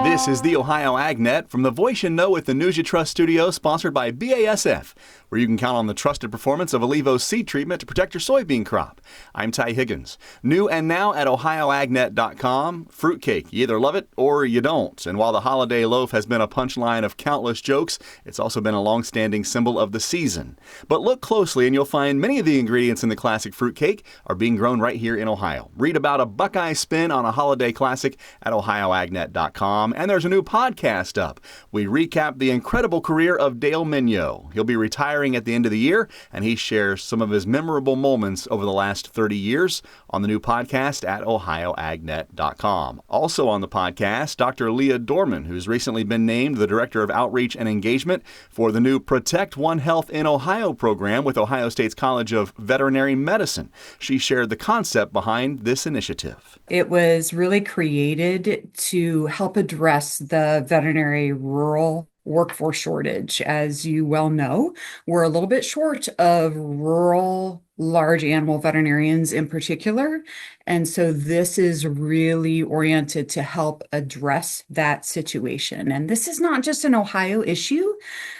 This is the Ohio AgNet from the Voice You Know with the News You Trust studio, sponsored by BASF, where you can count on the trusted performance of Alivo's seed treatment to protect your soybean crop. I'm Ty Higgins. New and now at ohioagnet.com, fruitcake. You either love it or you don't. And while the holiday loaf has been a punchline of countless jokes, it's also been a long-standing symbol of the season. But look closely and you'll find many of the ingredients in the classic fruitcake are being grown right here in Ohio. Read about a Buckeye spin on a holiday classic at ohioagnet.com. And there's a new podcast up. We recap the incredible career of Dale Mignot. He'll be retiring at the end of the year, and he shares some of his memorable moments over the last 30 years on the new podcast at ohioagnet.com. Also on the podcast, Dr. Leah Dorman, who's recently been named the Director of Outreach and Engagement for the new Protect One Health in Ohio program with Ohio State's College of Veterinary Medicine. She shared the concept behind this initiative. It was really created to help address the veterinary rural workforce shortage. As you well know, we're a little bit short of rural large animal veterinarians in particular. And so this is really oriented to help address that situation. And this is not just an Ohio issue.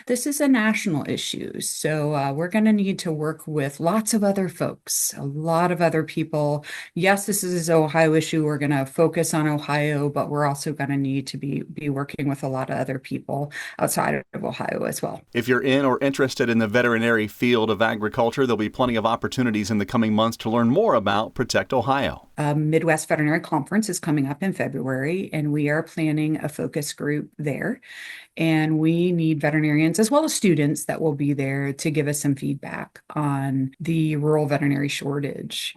This is a national issue. So we're going to need to work with lots of other folks, a lot of other people. Yes, this is an Ohio issue. We're going to focus on Ohio, but we're also going to need to be working with a lot of other people outside of Ohio as well. If you're in or interested in the veterinary field of agriculture, there'll be plenty of opportunities in the coming months to learn more about Protect Ohio. Midwest Veterinary Conference is coming up in February, and we are planning a focus group there. And we need veterinarians as well as students that will be there to give us some feedback on the rural veterinary shortage.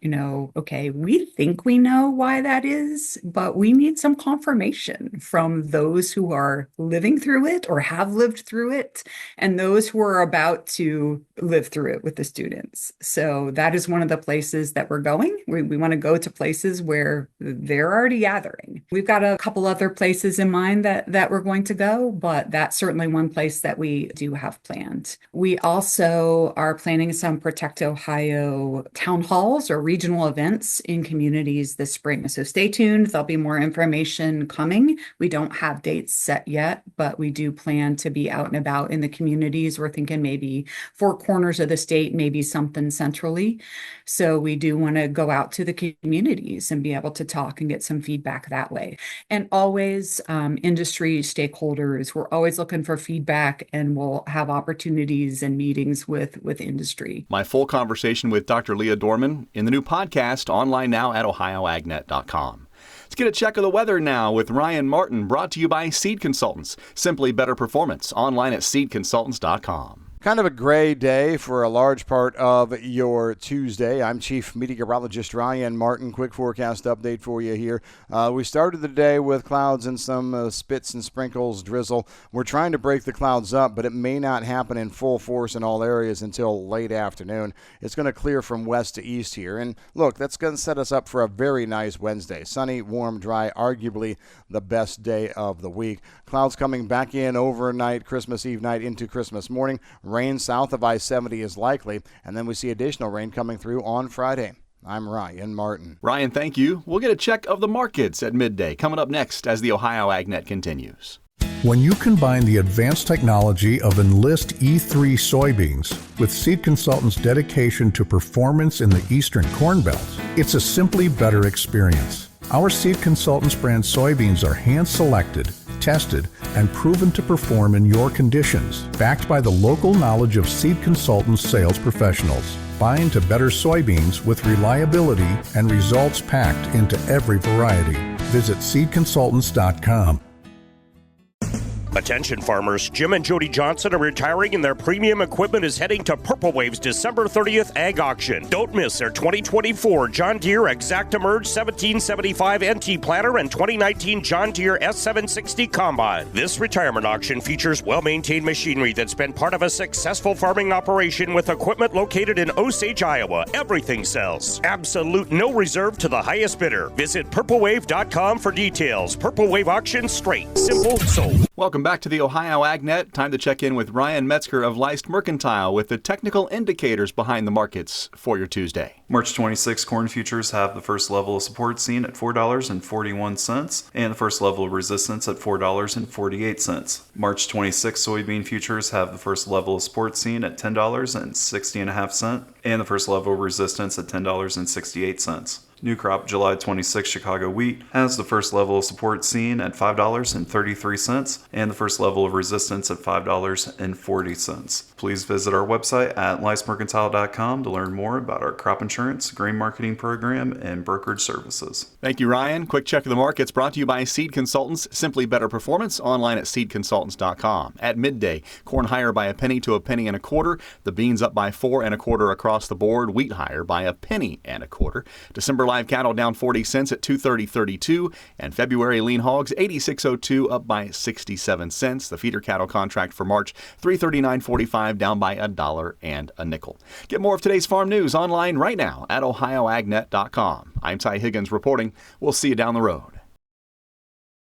Okay, we think we know why that is, but we need some confirmation from those who are living through it or have lived through it, and those who are about to live through it with the students. So that is one of the places that we're going. We want to go to places where they're already gathering. We've got a couple other places in mind that we're going to go, but that's certainly one place that we do have planned. We also are planning some Protect Ohio town halls or regional events in communities this spring. So stay tuned. There'll be more information coming. We don't have dates set yet, but we do plan to be out and about in the communities. We're thinking maybe 4 corners of the state, maybe something centrally. So we do want to go out to the communities and be able to talk and get some feedback that way. And always industry stakeholders, we're always looking for feedback, and we'll have opportunities and meetings with industry. My full conversation with Dr. Leah Dorman in the new podcast, online now at ohioagnet.com. Let's get a check of the weather now with Ryan Martin, brought to you by Seed Consultants. Simply better performance, online at seedconsultants.com. Kind of a gray day for a large part of your Tuesday. I'm Chief Meteorologist Ryan Martin. Quick forecast update for you here. We started the day with clouds and some spits and sprinkles, drizzle. We're trying to break the clouds up, but it may not happen in full force in all areas until late afternoon. It's going to clear from west to east here. And look, that's going to set us up for a very nice Wednesday. Sunny, warm, dry, arguably the best day of the week. Clouds coming back in overnight, Christmas Eve night into Christmas morning. Rain south of I-70 is likely, and then we see additional rain coming through on Friday. I'm Ryan Martin. Ryan, thank you. We'll get a check of the markets at midday coming up next as the Ohio AgNet continues. When you combine the advanced technology of Enlist E3 soybeans with Seed Consultants' dedication to performance in the Eastern Corn Belt, it's a simply better experience. Our Seed Consultants brand soybeans are hand-selected, tested, and proven to perform in your conditions, backed by the local knowledge of Seed Consultants sales professionals. Bind to better soybeans with reliability and results packed into every variety. Visit seedconsultants.com. Attention farmers, Jim and Jody Johnson are retiring and their premium equipment is heading to Purple Wave's December 30th Ag Auction. Don't miss their 2024 John Deere ExactEmerge 1775 NT Planter and 2019 John Deere S760 Combine. This retirement auction features well-maintained machinery that's been part of a successful farming operation with equipment located in Osage, Iowa. Everything sells. Absolute no reserve to the highest bidder. Visit purplewave.com for details. Purple Wave Auction, straight, simple, sold. Welcome back to the Ohio AgNet. Time to check in with Ryan Metzger of Leist Mercantile with the technical indicators behind the markets for your Tuesday. March 26 corn futures have the first level of support seen at $4.41 and the first level of resistance at $4.48. March 26 soybean futures have the first level of support seen at $10.60.5 and the first level of resistance at $10.68. New crop July 26 Chicago wheat has the first level of support seen at $5.33 and the first level of resistance at $5.40. Please visit our website at leistmercantile.com to learn more about our crop insurance, grain marketing program, and brokerage services. Thank you, Ryan. Quick check of the markets brought to you by Seed Consultants. Simply better performance online at seedconsultants.com. At midday, corn higher by a penny to a penny and a quarter. The beans up by 4 1/4 across the board. Wheat higher by a penny and a quarter. December live cattle down 40 cents at $230.32, and February lean hogs 86.02 up by 67 cents. The feeder cattle contract for March $339.45 down by $1 and a nickel. Get more of today's farm news online right now at ohioagnet.com. I'm Ty Higgins reporting. We'll see you down the road.